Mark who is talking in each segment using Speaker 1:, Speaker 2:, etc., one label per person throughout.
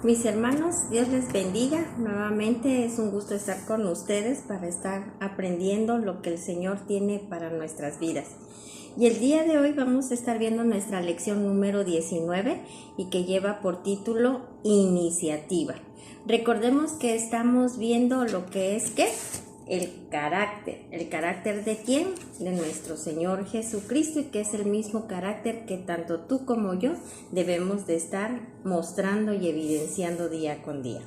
Speaker 1: Mis hermanos, Dios les bendiga. Nuevamente es un gusto estar con ustedes para estar aprendiendo lo que el Señor tiene para nuestras vidas. Y el día de hoy vamos a estar viendo nuestra lección número 19 y que lleva por título Iniciativa. Recordemos que estamos viendo lo que es ¿qué? El carácter de quién, de nuestro Señor Jesucristo, y que es el mismo carácter que tanto tú como yo debemos de estar mostrando y evidenciando día con día.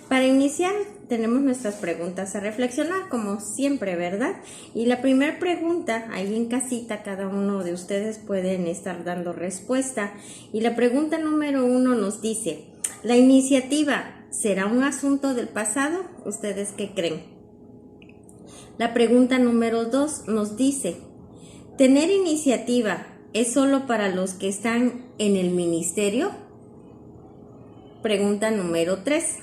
Speaker 1: Para iniciar tenemos nuestras preguntas a reflexionar como siempre, ¿verdad? Y la primera pregunta, ahí en casita cada uno de ustedes pueden estar dando respuesta, y la pregunta número 1 nos dice: ¿la iniciativa será un asunto del pasado? ¿Ustedes qué creen? La pregunta número 2 nos dice: ¿tener iniciativa es solo para los que están en el ministerio? Pregunta número 3: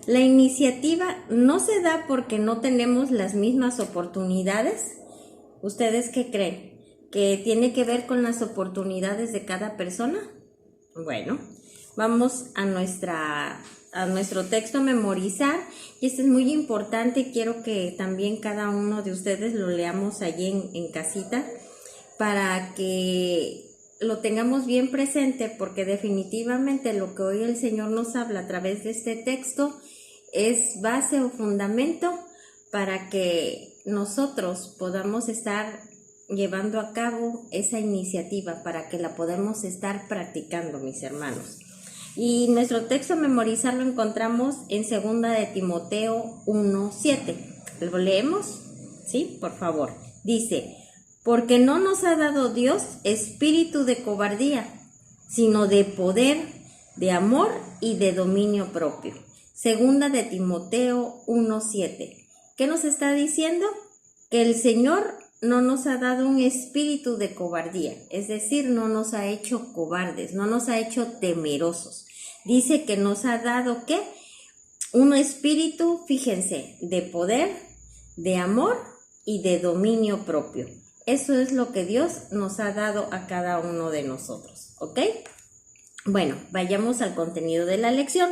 Speaker 1: ¿la iniciativa no se da porque no tenemos las mismas oportunidades? ¿Ustedes qué creen? ¿Que tiene que ver con las oportunidades de cada persona? Bueno, vamos a nuestro texto a memorizar, y esto es muy importante. Quiero que también cada uno de ustedes lo leamos allí en casita para que lo tengamos bien presente, porque definitivamente lo que hoy el Señor nos habla a través de este texto es base o fundamento para que nosotros podamos estar llevando a cabo esa iniciativa, para que la podamos estar practicando, mis hermanos. Y nuestro texto a memorizar lo encontramos en 2 de Timoteo 1:7. ¿Lo leemos? Sí, por favor. Dice: porque no nos ha dado Dios espíritu de cobardía, sino de poder, de amor y de dominio propio. 2 de Timoteo 1:7. ¿Qué nos está diciendo? Que el Señor no nos ha dado un espíritu de cobardía, es decir, no nos ha hecho cobardes, no nos ha hecho temerosos. Dice que nos ha dado, ¿qué? Un espíritu, fíjense, de poder, de amor y de dominio propio. Eso es lo que Dios nos ha dado a cada uno de nosotros, ¿ok? Bueno, vayamos al contenido de la lección.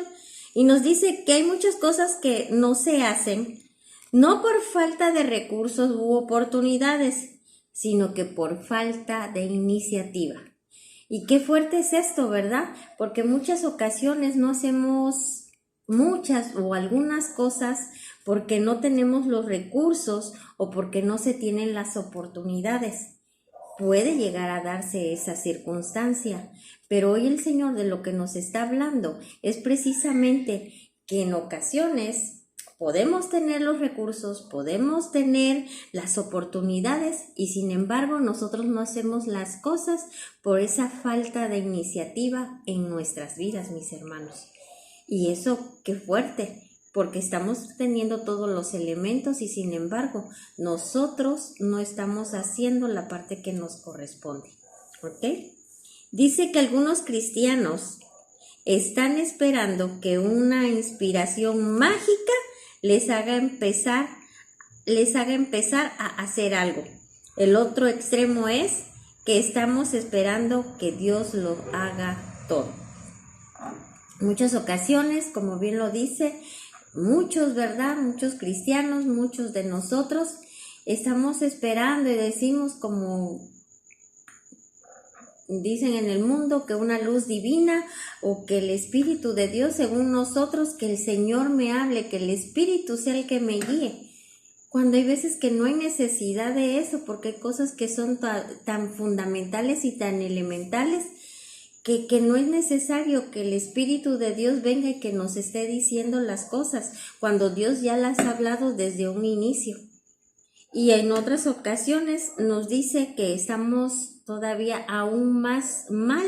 Speaker 1: Y nos dice que hay muchas cosas que no se hacen, no por falta de recursos u oportunidades, sino que por falta de iniciativa. Y qué fuerte es esto, ¿verdad? Porque muchas ocasiones no hacemos muchas o algunas cosas porque no tenemos los recursos o porque no se tienen las oportunidades. Puede llegar a darse esa circunstancia, pero hoy el Señor de lo que nos está hablando es precisamente que en ocasiones podemos tener los recursos, podemos tener las oportunidades, y sin embargo nosotros no hacemos las cosas por esa falta de iniciativa en nuestras vidas, mis hermanos. Y eso, qué fuerte, porque estamos teniendo todos los elementos y sin embargo nosotros no estamos haciendo la parte que nos corresponde, ¿ok? Dice que algunos cristianos están esperando que una inspiración mágica les haga empezar a hacer algo. El otro extremo es que estamos esperando que Dios lo haga todo. Muchas ocasiones, como bien lo dice, muchos, ¿verdad? Muchos cristianos, muchos de nosotros estamos esperando y decimos, como dicen en el mundo, que una luz divina o que el Espíritu de Dios, según nosotros, que el Señor me hable, que el Espíritu sea el que me guíe. Cuando hay veces que no hay necesidad de eso, porque hay cosas que son tan fundamentales y tan elementales que no es necesario que el Espíritu de Dios venga y que nos esté diciendo las cosas, cuando Dios ya las ha hablado desde un inicio. Y en otras ocasiones nos dice que estamos todavía aún más mal,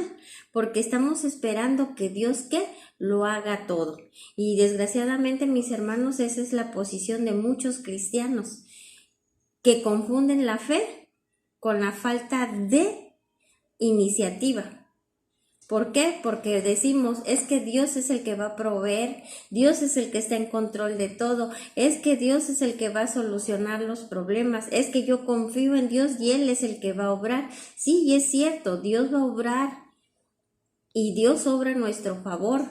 Speaker 1: porque estamos esperando que Dios, ¿qué? Lo haga todo. Y desgraciadamente, mis hermanos, esa es la posición de muchos cristianos, que confunden la fe con la falta de iniciativa. ¿Por qué? Porque decimos, es que Dios es el que va a proveer, Dios es el que está en control de todo, es que Dios es el que va a solucionar los problemas, es que yo confío en Dios y Él es el que va a obrar. Sí, y es cierto, Dios va a obrar y Dios obra a nuestro favor,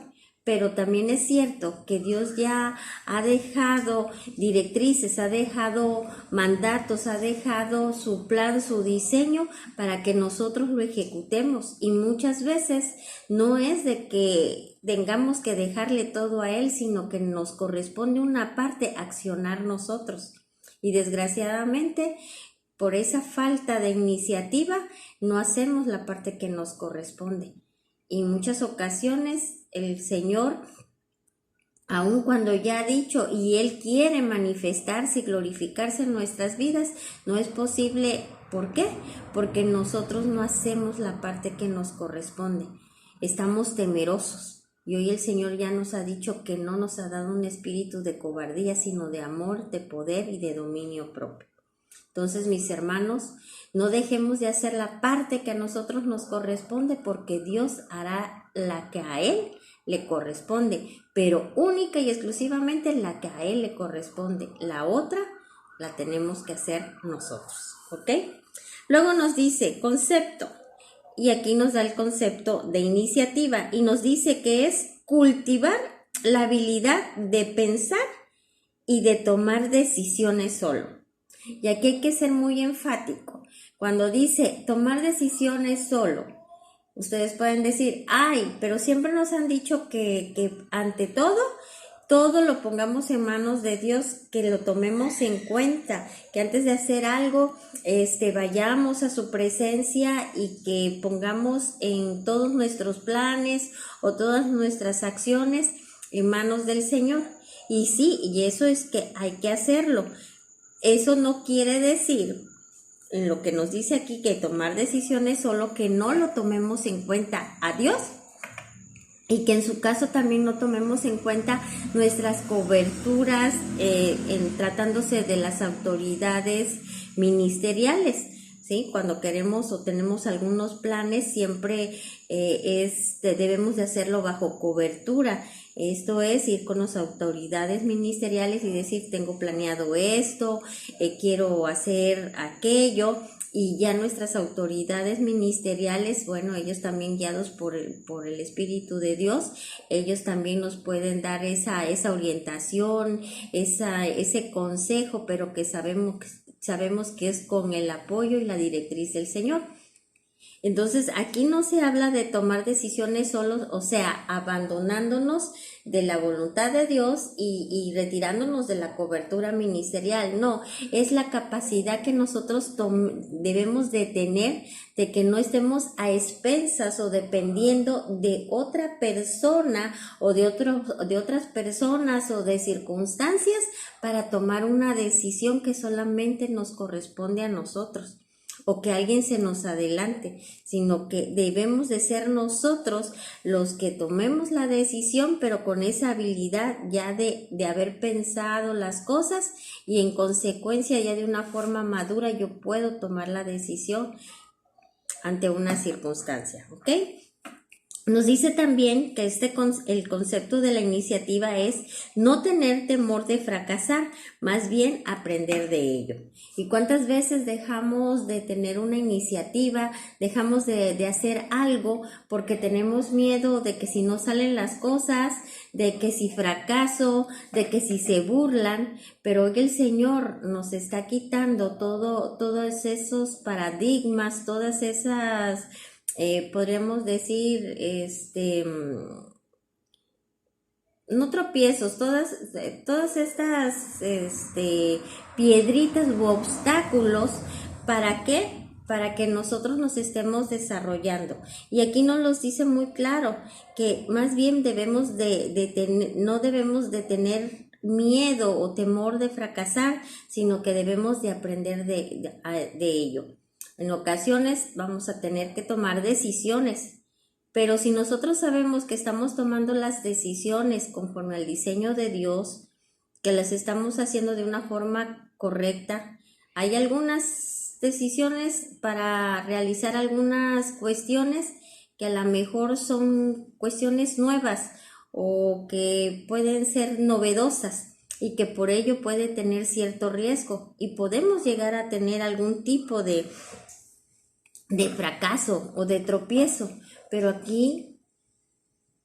Speaker 1: pero también es cierto que Dios ya ha dejado directrices, ha dejado mandatos, ha dejado su plan, su diseño para que nosotros lo ejecutemos, y muchas veces no es de que tengamos que dejarle todo a Él, sino que nos corresponde una parte accionar nosotros, y desgraciadamente por esa falta de iniciativa no hacemos la parte que nos corresponde. Y en muchas ocasiones el Señor, aun cuando ya ha dicho y Él quiere manifestarse y glorificarse en nuestras vidas, no es posible. ¿Por qué? Porque nosotros no hacemos la parte que nos corresponde. Estamos temerosos. Y hoy el Señor ya nos ha dicho que no nos ha dado un espíritu de cobardía, sino de amor, de poder y de dominio propio. Entonces, mis hermanos, no dejemos de hacer la parte que a nosotros nos corresponde, porque Dios hará la que a Él le corresponde, pero única y exclusivamente la que a Él le corresponde. La otra la tenemos que hacer nosotros, ¿ok? Luego nos dice concepto, y aquí nos da el concepto de iniciativa y nos dice que es cultivar la habilidad de pensar y de tomar decisiones solo. Y aquí hay que ser muy enfático. Cuando dice tomar decisiones solo, ustedes pueden decir, ay, pero siempre nos han dicho que ante todo lo pongamos en manos de Dios, que lo tomemos en cuenta, que antes de hacer algo, vayamos a su presencia y que pongamos en todos nuestros planes o todas nuestras acciones en manos del Señor. Y sí, y eso es que hay que hacerlo. Eso no quiere decir, en lo que nos dice aquí, que tomar decisiones solo, que no lo tomemos en cuenta a Dios, y que en su caso también no tomemos en cuenta nuestras coberturas en tratándose de las autoridades ministeriales, ¿sí? Cuando queremos o tenemos algunos planes, siempre debemos de hacerlo bajo cobertura. Esto es ir con las autoridades ministeriales y decir, tengo planeado esto, quiero hacer aquello, y ya nuestras autoridades ministeriales, bueno, ellos también guiados por el Espíritu de Dios, ellos también nos pueden dar esa orientación, ese consejo, pero que sabemos que es con el apoyo y la directriz del Señor. Entonces, aquí no se habla de tomar decisiones solos, o sea, abandonándonos de la voluntad de Dios y retirándonos de la cobertura ministerial. No, es la capacidad que nosotros debemos de tener, de que no estemos a expensas o dependiendo de otra persona o de otras personas o de circunstancias para tomar una decisión que solamente nos corresponde a nosotros, o que alguien se nos adelante, sino que debemos de ser nosotros los que tomemos la decisión, pero con esa habilidad ya de haber pensado las cosas, y en consecuencia ya de una forma madura yo puedo tomar la decisión ante una circunstancia, ¿ok? Nos dice también que el concepto de la iniciativa es no tener temor de fracasar, más bien aprender de ello. ¿Y cuántas veces dejamos de tener una iniciativa, dejamos de hacer algo porque tenemos miedo de que si no salen las cosas, de que si fracaso, de que si se burlan? Pero hoy el Señor nos está quitando todos esos paradigmas, todas esas... podríamos decir, no tropiezos, todas estas piedritas u obstáculos. ¿Para qué? Para que nosotros nos estemos desarrollando. Y aquí nos los dice muy claro, que más bien no debemos de tener miedo o temor de fracasar, sino que debemos de aprender de ello. En ocasiones vamos a tener que tomar decisiones, pero si nosotros sabemos que estamos tomando las decisiones conforme al diseño de Dios, que las estamos haciendo de una forma correcta, hay algunas decisiones para realizar algunas cuestiones que a lo mejor son cuestiones nuevas o que pueden ser novedosas, y que por ello puede tener cierto riesgo y podemos llegar a tener algún tipo de fracaso o de tropiezo. Pero aquí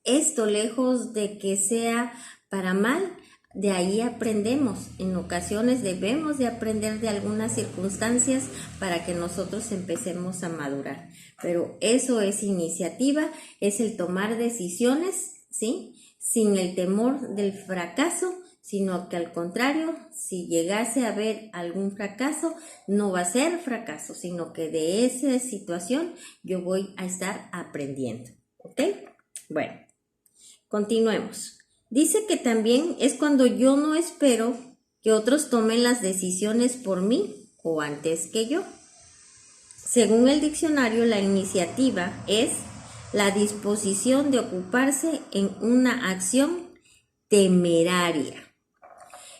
Speaker 1: esto, lejos de que sea para mal, de ahí aprendemos. En ocasiones debemos de aprender de algunas circunstancias para que nosotros empecemos a madurar. Pero eso es iniciativa, es el tomar decisiones, ¿sí? Sin el temor del fracaso, sino que al contrario, si llegase a haber algún fracaso, no va a ser fracaso, sino que de esa situación yo voy a estar aprendiendo. ¿Ok? Bueno, continuemos. Dice que también es cuando yo no espero que otros tomen las decisiones por mí o antes que yo. Según el diccionario, la iniciativa es la disposición de ocuparse en una acción temeraria.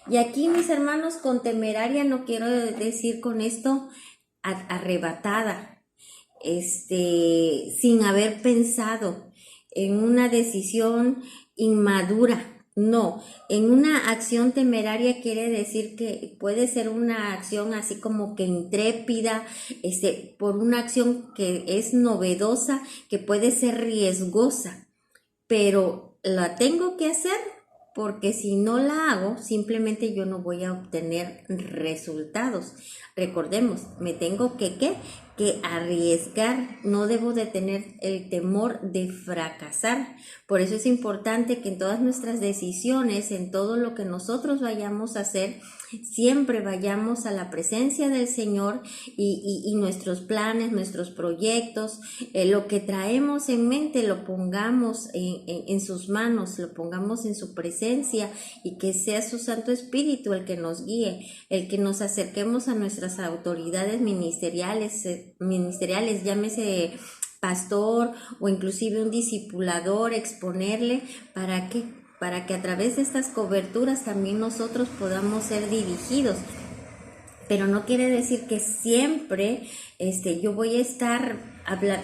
Speaker 1: Y aquí, mis hermanos, con temeraria no quiero decir con esto arrebatada, sin haber pensado en una decisión inmadura. No, en una acción temeraria quiere decir que puede ser una acción así como que intrépida, por una acción que es novedosa, que puede ser riesgosa, pero la tengo que hacer porque si no la hago, simplemente yo no voy a obtener resultados. Recordemos, me tengo que arriesgar, no debo de tener el temor de fracasar. Por eso es importante que en todas nuestras decisiones, en todo lo que nosotros vayamos a hacer, siempre vayamos a la presencia del Señor y nuestros planes, nuestros proyectos, lo que traemos en mente lo pongamos en sus manos, lo pongamos en su presencia y que sea su Santo Espíritu el que nos guíe, el que nos acerquemos a nuestras autoridades ministeriales, llámese pastor o inclusive un discipulador, exponerle para que a través de estas coberturas también nosotros podamos ser dirigidos. Pero no quiere decir que siempre yo voy a estar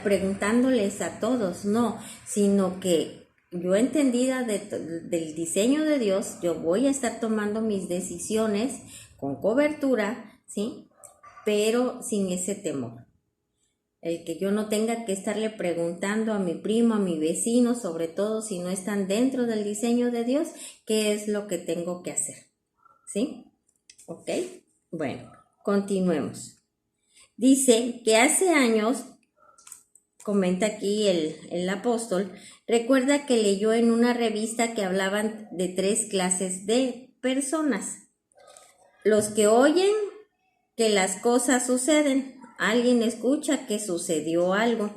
Speaker 1: preguntándoles a todos, no, sino que yo entendida del diseño de Dios, yo voy a estar tomando mis decisiones con cobertura, ¿sí? Pero sin ese temor. El que yo no tenga que estarle preguntando a mi primo, a mi vecino, sobre todo si no están dentro del diseño de Dios, qué es lo que tengo que hacer, ¿sí? ¿Ok? Bueno, continuemos. Dice que hace años, comenta aquí el apóstol, recuerda que leyó en una revista que hablaban de 3 clases de personas. Los que oyen que las cosas suceden, alguien escucha que sucedió algo.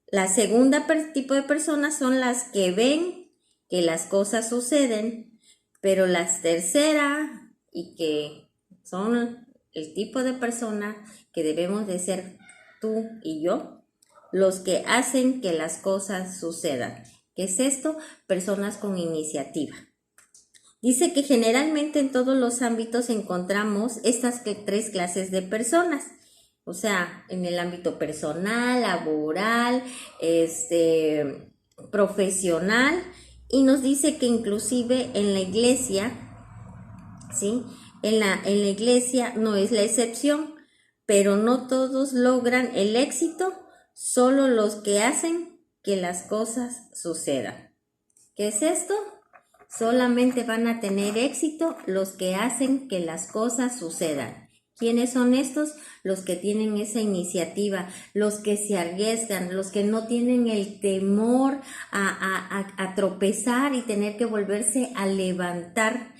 Speaker 1: La segunda tipo de personas son las que ven que las cosas suceden, pero las tercera y que son el tipo de persona que debemos de ser tú y yo, los que hacen que las cosas sucedan. ¿Qué es esto? Personas con iniciativa. Dice que generalmente en todos los ámbitos encontramos estas 3 clases de personas. O sea, en el ámbito personal, laboral, profesional, y nos dice que inclusive en la iglesia, ¿sí? En la iglesia no es la excepción, pero no todos logran el éxito, solo los que hacen que las cosas sucedan. ¿Qué es esto? Solamente van a tener éxito los que hacen que las cosas sucedan. ¿Quiénes son estos? Los que tienen esa iniciativa, los que se arriesgan, los que no tienen el temor a tropezar y tener que volverse a levantar.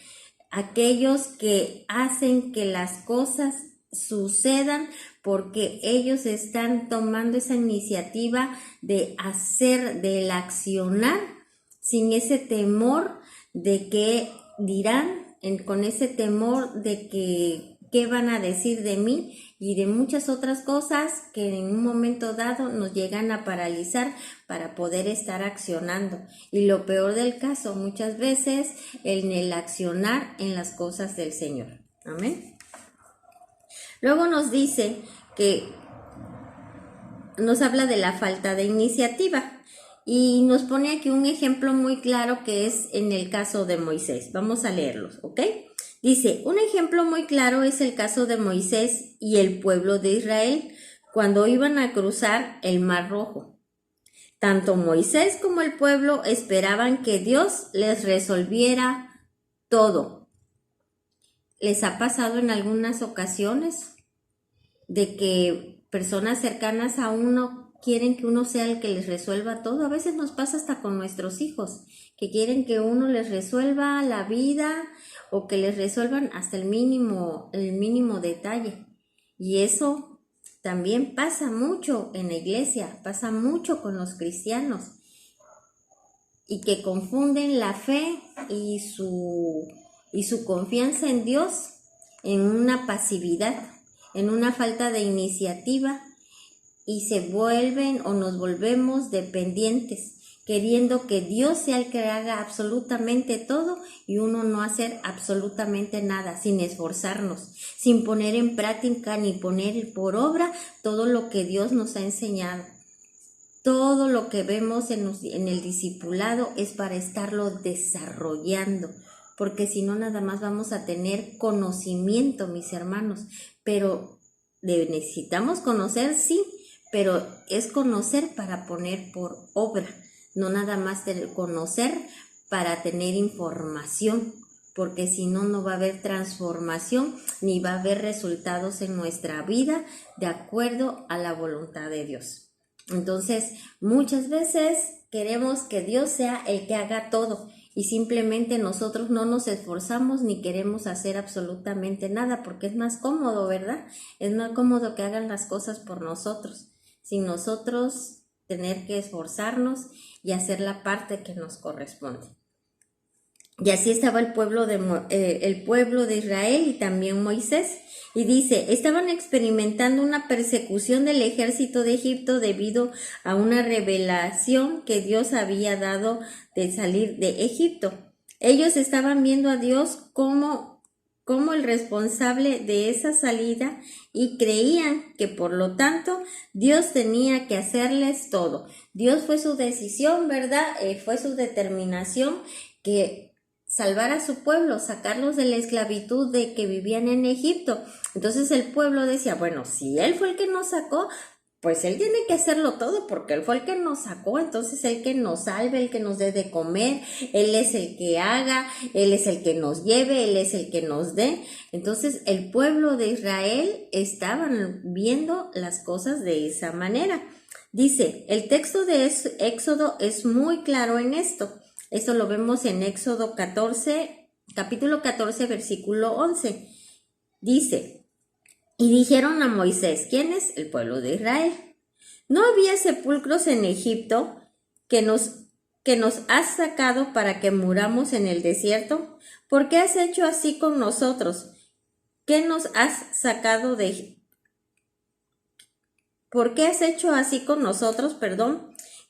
Speaker 1: Aquellos que hacen que las cosas sucedan porque ellos están tomando esa iniciativa de hacer, del accionar, sin ese temor de que dirán, con ese temor de que qué van a decir de mí y de muchas otras cosas que en un momento dado nos llegan a paralizar para poder estar accionando. Y lo peor del caso, muchas veces en el accionar en las cosas del Señor. Amén. Luego nos dice que nos habla de la falta de iniciativa. Y nos pone aquí un ejemplo muy claro que es en el caso de Moisés. Vamos a leerlos, ¿ok? Dice, un ejemplo muy claro es el caso de Moisés y el pueblo de Israel cuando iban a cruzar el Mar Rojo. Tanto Moisés como el pueblo esperaban que Dios les resolviera todo. ¿Les ha pasado en algunas ocasiones de que personas cercanas a uno quieren que uno sea el que les resuelva todo? A veces nos pasa hasta con nuestros hijos, que quieren que uno les resuelva la vida o que les resuelvan hasta el mínimo detalle. Y eso también pasa mucho en la iglesia, pasa mucho con los cristianos, y que confunden la fe y su confianza en Dios en una pasividad, en una falta de iniciativa, y se vuelven o nos volvemos dependientes, queriendo que Dios sea el que haga absolutamente todo y uno no hacer absolutamente nada, sin esforzarnos, sin poner en práctica ni poner por obra todo lo que Dios nos ha enseñado. Todo lo que vemos en el discipulado es para estarlo desarrollando, porque si no nada más vamos a tener conocimiento, mis hermanos, pero necesitamos conocer, sí, pero es conocer para poner por obra, no nada más conocer para tener información, porque si no, no va a haber transformación ni va a haber resultados en nuestra vida de acuerdo a la voluntad de Dios. Entonces, muchas veces queremos que Dios sea el que haga todo y simplemente nosotros no nos esforzamos ni queremos hacer absolutamente nada porque es más cómodo, ¿verdad? Es más cómodo que hagan las cosas por nosotros, sin nosotros tener que esforzarnos y hacer la parte que nos corresponde. Y así estaba el pueblo de Israel y también Moisés. Y dice, estaban experimentando una persecución del ejército de Egipto debido a una revelación que Dios había dado de salir de Egipto. Ellos estaban viendo a Dios como el responsable de esa salida y creían que por lo tanto Dios tenía que hacerles todo. Dios fue su decisión, ¿verdad? Fue su determinación que salvar a su pueblo, sacarlos de la esclavitud de que vivían en Egipto. Entonces el pueblo decía, bueno, si Él fue el que nos sacó, pues Él tiene que hacerlo todo porque Él fue el que nos sacó, entonces el que nos salve, el que nos dé de comer, Él es el que haga, Él es el que nos lleve, Él es el que nos dé. Entonces el pueblo de Israel estaban viendo las cosas de esa manera. Dice, el texto de Éxodo es muy claro en esto. Esto lo vemos en Éxodo 14, capítulo 14, versículo 11. Dice, y dijeron a Moisés, ¿quién es? El pueblo de Israel. ¿No había sepulcros en Egipto que nos has sacado para que muramos en el desierto? ¿Por qué has hecho así con nosotros? ¿Qué nos has sacado de? ¿Por qué has hecho así con nosotros,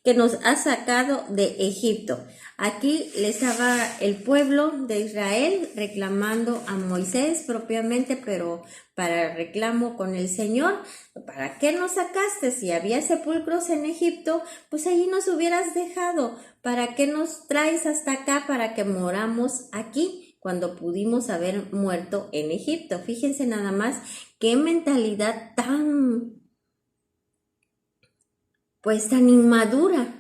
Speaker 1: que nos has sacado de Egipto? Aquí le estaba el pueblo de Israel reclamando a Moisés propiamente, pero para reclamo con el Señor. ¿Para qué nos sacaste? Si había sepulcros en Egipto, pues allí nos hubieras dejado. ¿Para qué nos traes hasta acá para que moramos aquí cuando pudimos haber muerto en Egipto? Fíjense nada más qué mentalidad tan inmadura.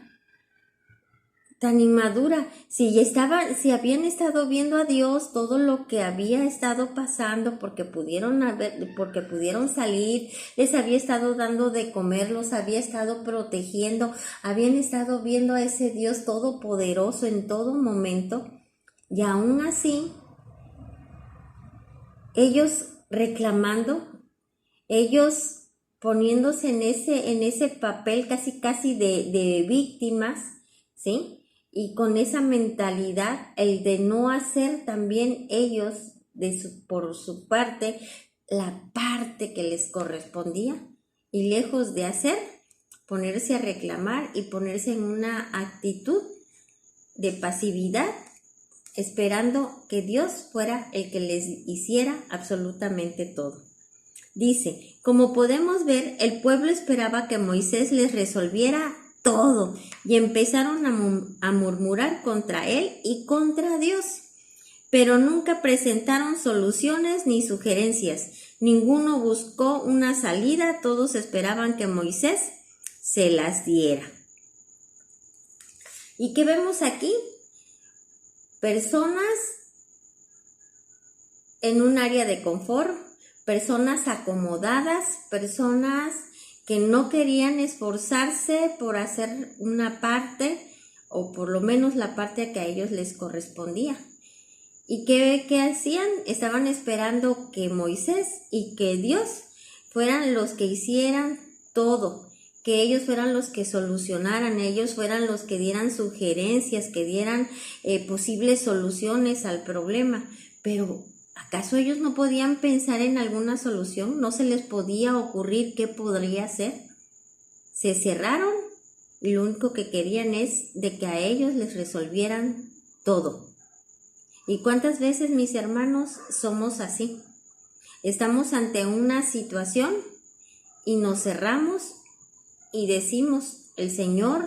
Speaker 1: Si habían estado viendo a Dios todo lo que había estado pasando porque pudieron salir, les había estado dando de comer, los había estado protegiendo, habían estado viendo a ese Dios todopoderoso en todo momento, y aún así, ellos reclamando, ellos poniéndose en ese papel casi de víctimas, ¿sí? Y con esa mentalidad, el de no hacer también ellos, por su parte, la parte que les correspondía, y lejos de hacer, ponerse a reclamar y ponerse en una actitud de pasividad, esperando que Dios fuera el que les hiciera absolutamente todo. Dice, como podemos ver, el pueblo esperaba que Moisés les resolviera todo y empezaron a murmurar contra él y contra Dios, pero nunca presentaron soluciones ni sugerencias. Ninguno buscó una salida, todos esperaban que Moisés se las diera. ¿Y qué vemos aquí? Personas en un área de confort, personas acomodadas, personas que no querían esforzarse por hacer una parte, o por lo menos la parte que a ellos les correspondía. ¿Y qué hacían? Estaban esperando que Moisés y que Dios fueran los que hicieran todo, que ellos fueran los que solucionaran, ellos fueran los que dieran sugerencias, que dieran posibles soluciones al problema. Pero ¿acaso ellos no podían pensar en alguna solución? ¿No se les podía ocurrir qué podría ser? Se cerraron y lo único que querían es de que a ellos les resolvieran todo. ¿Y cuántas veces, mis hermanos, somos así? Estamos ante una situación y nos cerramos y decimos, el Señor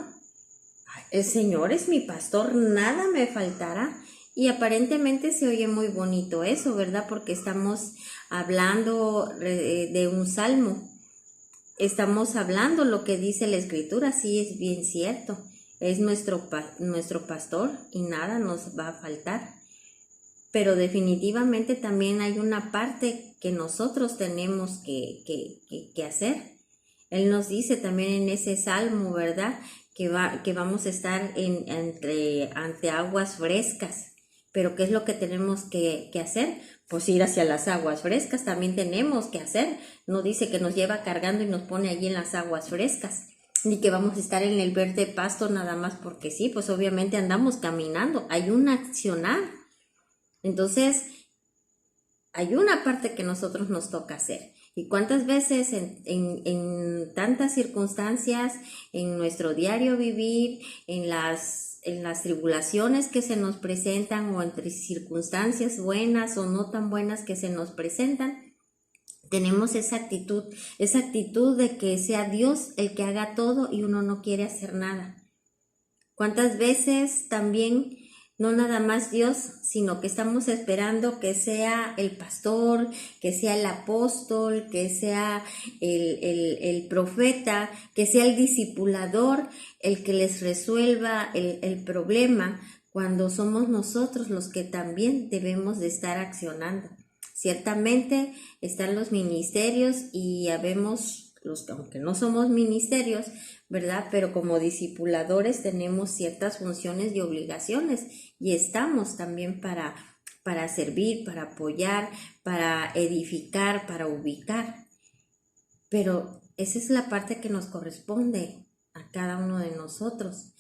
Speaker 1: es mi pastor, nada me faltará. Y aparentemente se oye muy bonito eso, ¿verdad? Porque estamos hablando de un salmo. Estamos hablando lo que dice la Escritura, sí es bien cierto. Es nuestro pastor y nada nos va a faltar. Pero definitivamente también hay una parte que nosotros tenemos que hacer. Él nos dice también en ese salmo, ¿verdad? Que vamos a estar ante aguas frescas. Pero ¿qué es lo que tenemos que hacer? Pues ir hacia las aguas frescas, también tenemos que hacer. No dice que nos lleva cargando y nos pone allí en las aguas frescas, ni que vamos a estar en el verde pasto nada más porque sí, pues obviamente andamos caminando, hay un accionar. Entonces, hay una parte que nosotros nos toca hacer. ¿Y cuántas veces en tantas circunstancias, en nuestro diario vivir, en las tribulaciones que se nos presentan o entre circunstancias buenas o no tan buenas que se nos presentan, tenemos esa actitud de que sea Dios el que haga todo y uno no quiere hacer nada? ¿Cuántas veces también no nada más Dios, sino que estamos esperando que sea el pastor, que sea el apóstol, que sea el profeta, que sea el discipulador, el que les resuelva el problema, cuando somos nosotros los que también debemos de estar accionando? Ciertamente están los ministerios y habemos los que, aunque no somos ministerios, ¿verdad? Pero como discipuladores tenemos ciertas funciones y obligaciones y estamos también para servir, para apoyar, para edificar, para ubicar. Pero esa es la parte que nos corresponde a cada uno de nosotros.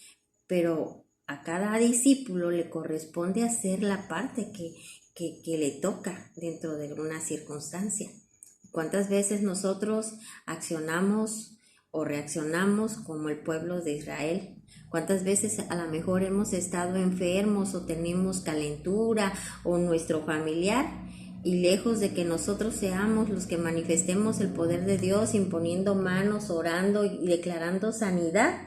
Speaker 1: Pero a cada discípulo le corresponde hacer la parte que le toca dentro de una circunstancia. ¿Cuántas veces nosotros accionamos o reaccionamos como el pueblo de Israel? ¿Cuántas veces a lo mejor hemos estado enfermos o tenemos calentura o nuestro familiar, y lejos de que nosotros seamos los que manifestemos el poder de Dios imponiendo manos, orando y declarando sanidad,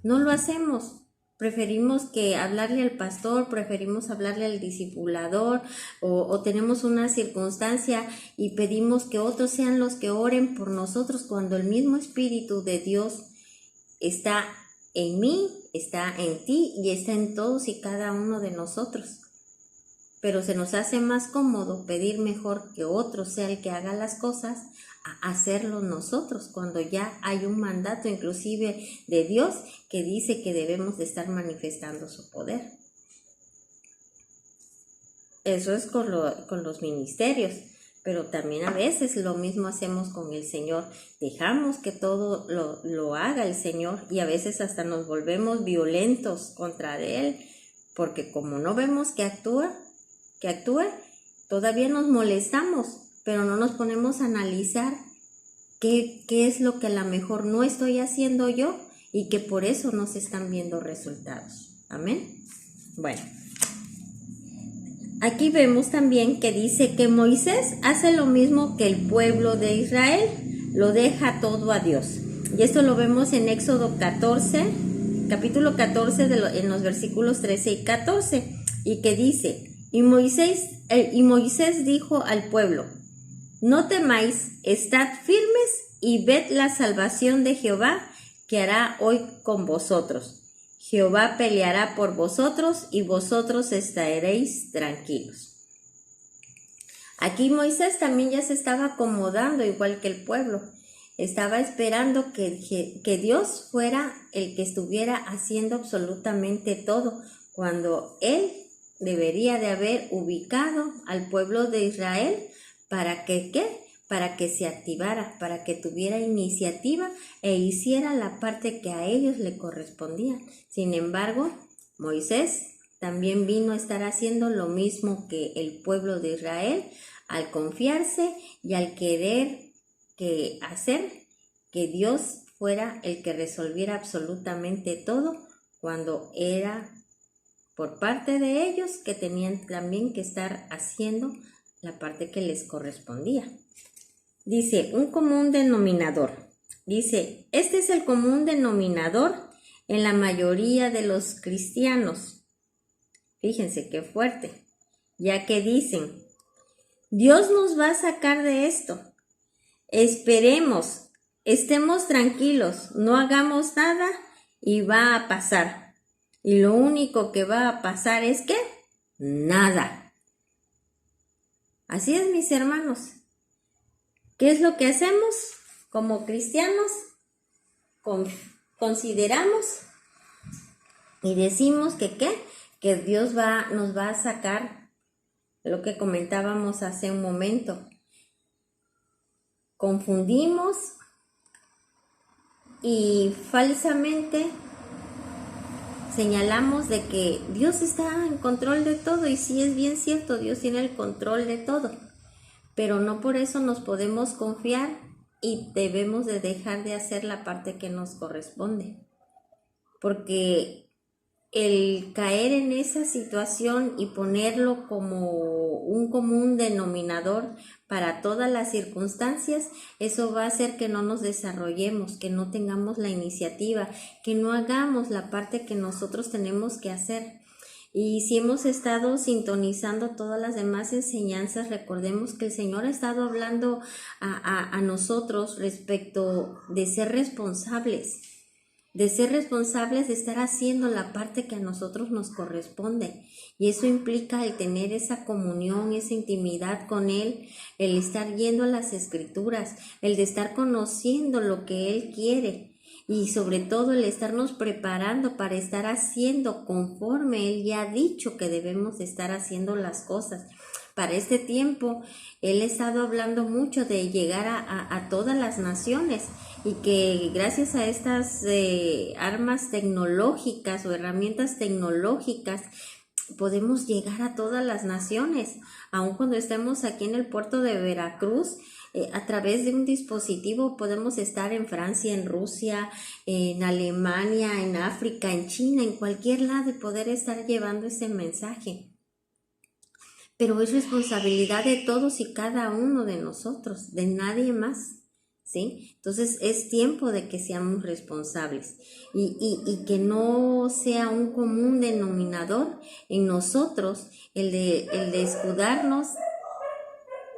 Speaker 1: no lo hacemos? Preferimos que hablarle al pastor, preferimos hablarle al discipulador o tenemos una circunstancia y pedimos que otros sean los que oren por nosotros cuando el mismo Espíritu de Dios está en mí, está en ti y está en todos y cada uno de nosotros. Pero se nos hace más cómodo pedir mejor que otro sea el que haga las cosas a hacerlo nosotros, cuando ya hay un mandato inclusive de Dios que dice que debemos de estar manifestando su poder. Eso es con los ministerios, pero también a veces lo mismo hacemos con el Señor. Dejamos que todo lo haga el Señor y a veces hasta nos volvemos violentos contra Él, porque como no vemos que actúe, todavía nos molestamos, pero no nos ponemos a analizar qué es lo que a lo mejor no estoy haciendo yo y que por eso no se están viendo resultados. Amén. Bueno, aquí vemos también que dice que Moisés hace lo mismo que el pueblo de Israel, lo deja todo a Dios. Y esto lo vemos en Éxodo 14, capítulo 14, en los versículos 13 y 14, y que dice: Y Moisés dijo al pueblo: No temáis, estad firmes y ved la salvación de Jehová que hará hoy con vosotros. Jehová peleará por vosotros y vosotros estaréis tranquilos. Aquí Moisés también ya se estaba acomodando igual que el pueblo. Estaba esperando que Dios fuera el que estuviera haciendo absolutamente todo, cuando él debería de haber ubicado al pueblo de Israel para que, ¿qué? Para que se activara, para que tuviera iniciativa e hiciera la parte que a ellos le correspondía. Sin embargo, Moisés también vino a estar haciendo lo mismo que el pueblo de Israel, al confiarse y al querer hacer que Dios fuera el que resolviera absolutamente todo, cuando era por parte de ellos que tenían también que estar haciendo la parte que les correspondía. Dice, un común denominador. Dice, este es el común denominador en la mayoría de los cristianos. Fíjense qué fuerte, ya que dicen, Dios nos va a sacar de esto. Esperemos, estemos tranquilos, no hagamos nada y va a pasar. Y lo único que va a pasar es que nada. Así es, mis hermanos. ¿Qué es lo que hacemos como cristianos? Consideramos y decimos que ¿qué? Que Dios nos va a sacar, lo que comentábamos hace un momento. Confundimos y falsamente señalamos de que Dios está en control de todo, y sí es bien cierto, Dios tiene el control de todo, pero no por eso nos podemos confiar y debemos de dejar de hacer la parte que nos corresponde, porque el caer en esa situación y ponerlo como un común denominador para todas las circunstancias, eso va a hacer que no nos desarrollemos, que no tengamos la iniciativa, que no hagamos la parte que nosotros tenemos que hacer. Y si hemos estado sintonizando todas las demás enseñanzas, recordemos que el Señor ha estado hablando a nosotros respecto de ser responsables, de estar haciendo la parte que a nosotros nos corresponde. Y eso implica el tener esa comunión, esa intimidad con Él, el estar yendo a las Escrituras, el de estar conociendo lo que Él quiere, y sobre todo el estarnos preparando para estar haciendo conforme Él ya ha dicho que debemos de estar haciendo las cosas. Para este tiempo, Él ha estado hablando mucho de llegar a todas las naciones, y que gracias a estas armas tecnológicas o herramientas tecnológicas podemos llegar a todas las naciones. Aun cuando estemos aquí en el puerto de Veracruz, a través de un dispositivo podemos estar en Francia, en Rusia, en Alemania, en África, en China, en cualquier lado, y poder estar llevando ese mensaje. Pero es responsabilidad de todos y cada uno de nosotros, de nadie más, ¿sí? Entonces es tiempo de que seamos responsables y que no sea un común denominador en nosotros el de escudarnos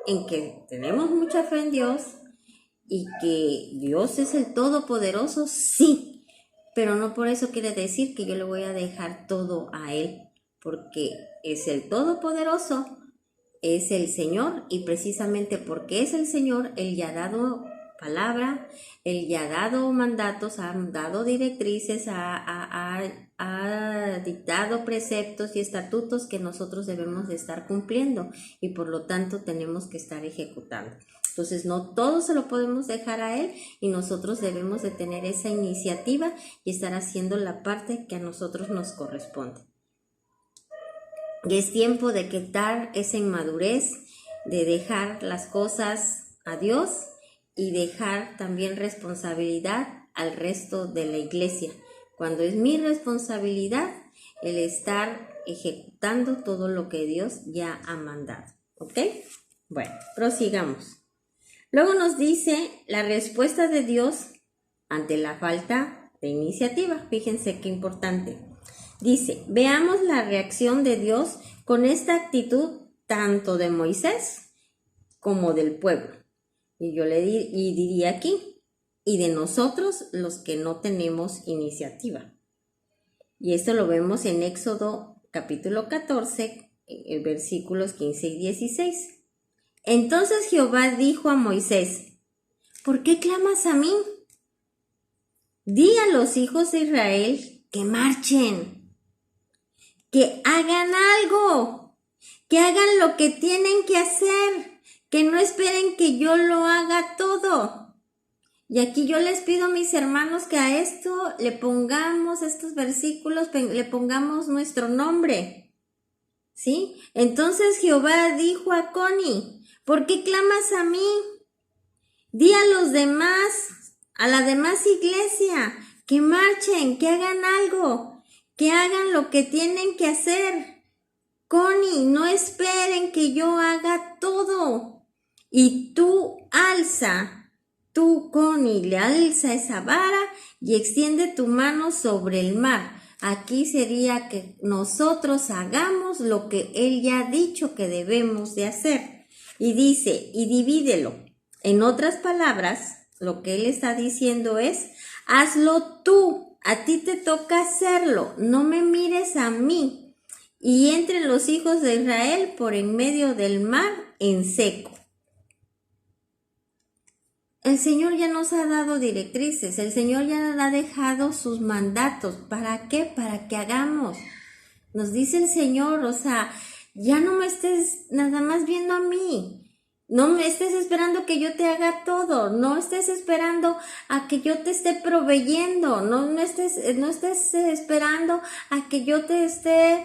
Speaker 1: en que tenemos mucha fe en Dios y que Dios es el Todopoderoso, sí, pero no por eso quiere decir que yo le voy a dejar todo a Él, porque es el Todopoderoso, es el Señor, y precisamente porque es el Señor, Él ya ha dado palabra, Él ya ha dado mandatos, ha dado directrices, ha dictado preceptos y estatutos que nosotros debemos de estar cumpliendo, y por lo tanto tenemos que estar ejecutando. Entonces no todo se lo podemos dejar a Él, y nosotros debemos de tener esa iniciativa y estar haciendo la parte que a nosotros nos corresponde. Y es tiempo de quitar esa inmadurez, de dejar las cosas a Dios y dejar también responsabilidad al resto de la iglesia. Cuando es mi responsabilidad el estar ejecutando todo lo que Dios ya ha mandado. ¿Ok? Bueno, prosigamos. Luego nos dice la respuesta de Dios ante la falta de iniciativa. Fíjense qué importante. Dice, veamos la reacción de Dios con esta actitud tanto de Moisés como del pueblo. Y yo diría aquí, y de nosotros los que no tenemos iniciativa. Y esto lo vemos en Éxodo capítulo 14, versículos 15 y 16. Entonces Jehová dijo a Moisés, ¿por qué clamas a mí? Di a los hijos de Israel que marchen, que hagan algo, que hagan lo que tienen que hacer, que no esperen que yo lo haga todo. Y aquí yo les pido a mis hermanos que a esto le pongamos, estos versículos, le pongamos nuestro nombre, ¿sí? Entonces Jehová dijo a Connie, ¿por qué clamas a mí? Di a los demás, a la demás iglesia, que marchen, que hagan algo, que hagan lo que tienen que hacer. Connie, no esperen que yo haga todo. Y tú Connie, le alza esa vara y extiende tu mano sobre el mar. Aquí sería que nosotros hagamos lo que él ya ha dicho que debemos de hacer. Y dice, y divídelo. En otras palabras, lo que él está diciendo es, hazlo tú, a ti te toca hacerlo, no me mires a mí. Y entre los hijos de Israel por en medio del mar en seco. El Señor ya nos ha dado directrices, el Señor ya ha dejado sus mandatos. ¿Para qué? Para que hagamos. Nos dice el Señor, o sea, ya no me estés nada más viendo a mí. No me estés esperando que yo te haga todo, no estés esperando a que yo te esté proveyendo, no estés esperando a que yo te esté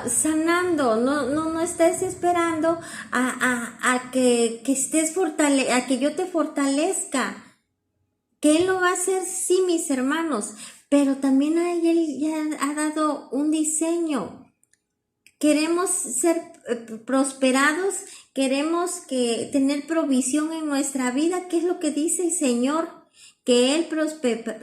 Speaker 1: sanando, no estés esperando a que estés a que yo te fortalezca. Que Él lo va a hacer, sí, mis hermanos, pero también a Él ya ha dado un diseño. Queremos ser prosperados, queremos tener provisión en nuestra vida. ¿Qué es lo que dice el Señor? Que Él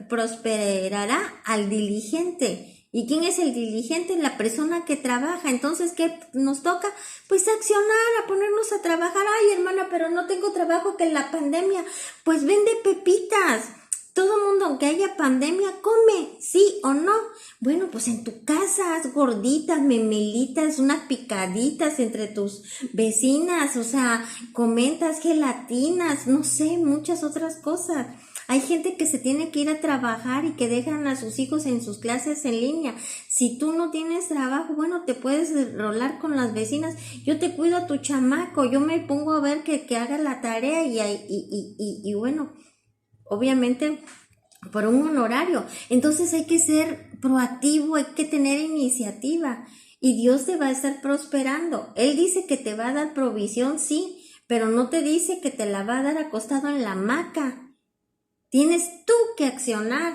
Speaker 1: prosperará al diligente. ¿Y quién es el diligente? La persona que trabaja. Entonces, ¿qué nos toca? Pues accionar, a ponernos a trabajar. Ay, hermana, pero no tengo trabajo, que en la pandemia. Pues vende pepitas. Todo mundo, aunque haya pandemia, come, ¿sí o no? Bueno, pues en tu casa haz gorditas, memelitas, unas picaditas entre tus vecinas, o sea, comentas gelatinas, no sé, muchas otras cosas. Hay gente que se tiene que ir a trabajar y que dejan a sus hijos en sus clases en línea. Si tú no tienes trabajo, bueno, te puedes rolar con las vecinas. Yo te cuido a tu chamaco, yo me pongo a ver que haga la tarea y bueno, obviamente por un honorario. Entonces hay que ser proactivo, hay que tener iniciativa y Dios te va a estar prosperando. Él dice que te va a dar provisión, sí, pero no te dice que te la va a dar acostado en la hamaca. Tienes tú que accionar.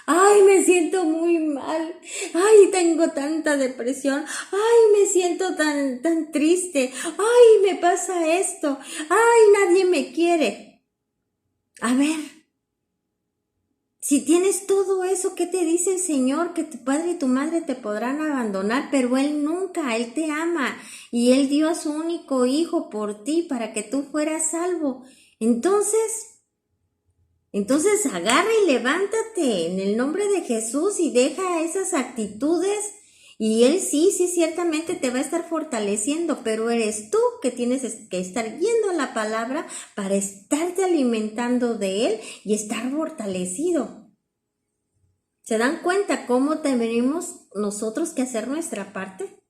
Speaker 1: Ay, me siento muy mal. Ay, tengo tanta depresión. Ay, me siento tan triste. Ay, me pasa esto. Ay, nadie me quiere. A ver, si tienes todo eso, ¿qué te dice el Señor? Que tu padre y tu madre te podrán abandonar, pero Él nunca, Él te ama y Él dio a su único hijo por ti para que tú fueras salvo. Entonces agarra y levántate en el nombre de Jesús y deja esas actitudes y Él sí, ciertamente te va a estar fortaleciendo, pero eres tú que tienes que estar yendo a la palabra para estarte alimentando de Él y estar fortalecido. ¿Se dan cuenta cómo tenemos nosotros que hacer nuestra parte?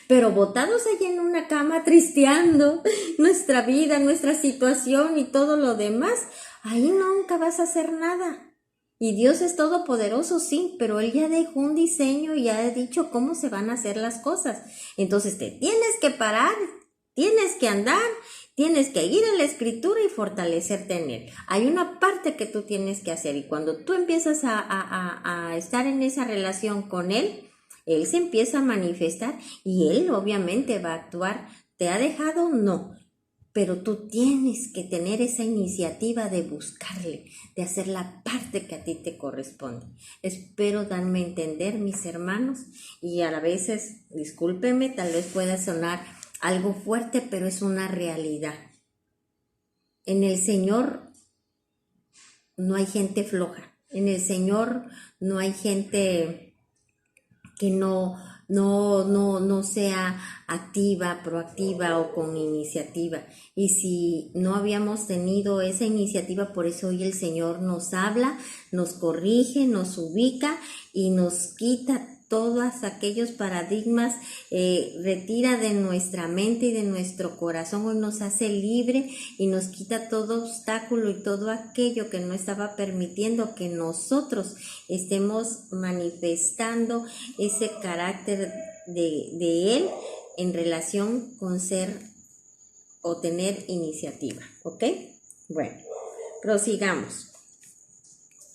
Speaker 1: Pero botados allí en una cama tristeando nuestra vida, nuestra situación y todo lo demás, ahí nunca vas a hacer nada. Y Dios es todopoderoso, sí, pero Él ya dejó un diseño y ya ha dicho cómo se van a hacer las cosas. Entonces te tienes que parar, tienes que andar, tienes que ir a la Escritura y fortalecerte en Él. Hay una parte que tú tienes que hacer y cuando tú empiezas a estar en esa relación con Él, Él se empieza a manifestar y Él obviamente va a actuar. ¿Te ha dejado? No. Pero tú tienes que tener esa iniciativa de buscarle, de hacer la parte que a ti te corresponde. Espero darme a entender, mis hermanos, y a veces, discúlpeme, tal vez pueda sonar algo fuerte, pero es una realidad. En el Señor no hay gente floja. En el Señor no hay gente que no sea activa, proactiva o con iniciativa. Y si no habíamos tenido esa iniciativa, por eso hoy el Señor nos habla, nos corrige, nos ubica y nos quita todos aquellos paradigmas, retira de nuestra mente y de nuestro corazón, hoy nos hace libre y nos quita todo obstáculo y todo aquello que no estaba permitiendo que nosotros estemos manifestando ese carácter de Él en relación con ser o tener iniciativa, ¿ok? Bueno, prosigamos.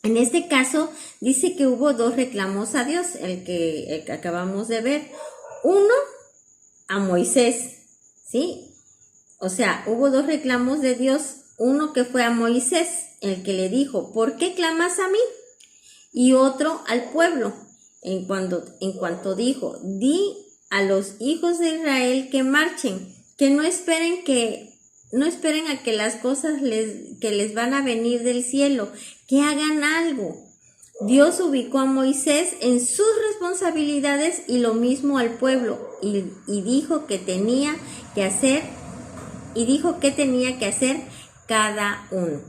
Speaker 1: En este caso dice que hubo dos reclamos a Dios, el que acabamos de ver. Uno a Moisés, ¿sí? O sea, hubo dos reclamos de Dios. Uno que fue a Moisés, el que le dijo, ¿por qué clamas a mí? Y otro al pueblo, en cuanto dijo, di a los hijos de Israel que marchen, que no esperen a que las cosas que les van a venir del cielo, que hagan algo. Dios ubicó a Moisés en sus responsabilidades y lo mismo al pueblo y dijo que tenía que hacer cada uno.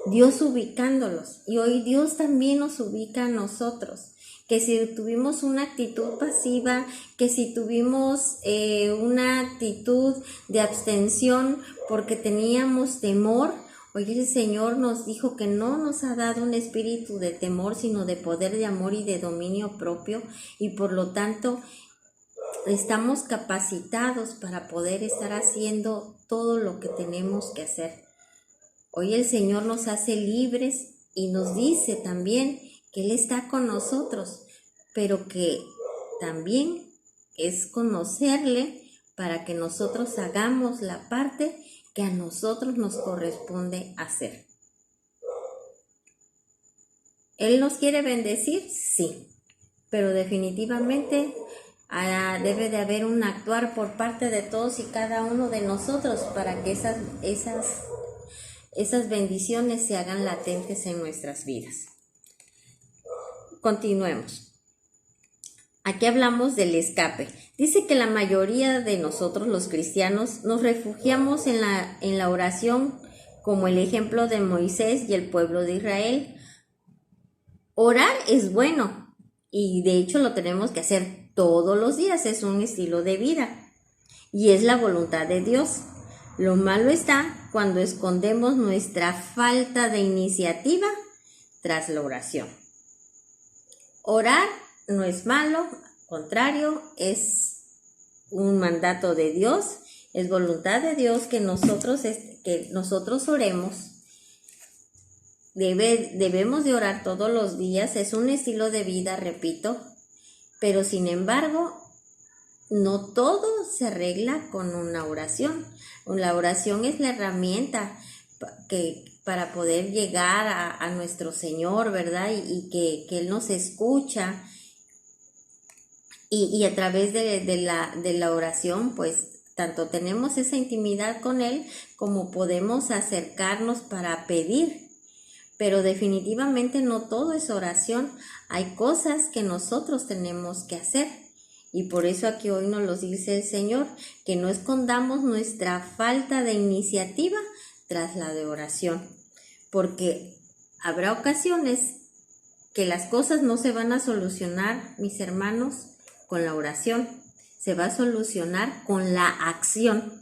Speaker 1: Dios ubicándolos, y hoy Dios también nos ubica a nosotros. Que si tuvimos una actitud pasiva, que si tuvimos una actitud de abstención porque teníamos temor, hoy el Señor nos dijo que no nos ha dado un espíritu de temor, sino de poder, de amor y de dominio propio, y por lo tanto estamos capacitados para poder estar haciendo todo lo que tenemos que hacer. Hoy el Señor nos hace libres y nos dice también que Él está con nosotros, pero que también es conocerle para que nosotros hagamos la parte que a nosotros nos corresponde hacer. ¿Él nos quiere bendecir? Sí, pero definitivamente debe de haber un actuar por parte de todos y cada uno de nosotros para que esas bendiciones se hagan latentes en nuestras vidas. Continuemos. Aquí hablamos del escape. Dice que la mayoría de nosotros, los cristianos, nos refugiamos en la oración, como el ejemplo de Moisés y el pueblo de Israel. Orar es bueno y de hecho lo tenemos que hacer todos los días, es un estilo de vida y es la voluntad de Dios. Lo malo está cuando escondemos nuestra falta de iniciativa tras la oración. Orar no es malo, al contrario, es un mandato de Dios, es voluntad de Dios que nosotros oremos. Debemos de orar todos los días, es un estilo de vida, repito, pero sin embargo, no todo se arregla con una oración. La oración es la herramienta para poder llegar a nuestro Señor, ¿verdad? Y que Él nos escucha. Y a través de la oración, pues, tanto tenemos esa intimidad con Él como podemos acercarnos para pedir. Pero definitivamente no todo es oración. Hay cosas que nosotros tenemos que hacer. Y por eso aquí hoy nos lo dice el Señor, que no escondamos nuestra falta de iniciativa tras la de oración. Porque habrá ocasiones que las cosas no se van a solucionar, mis hermanos, con la oración. Se va a solucionar con la acción.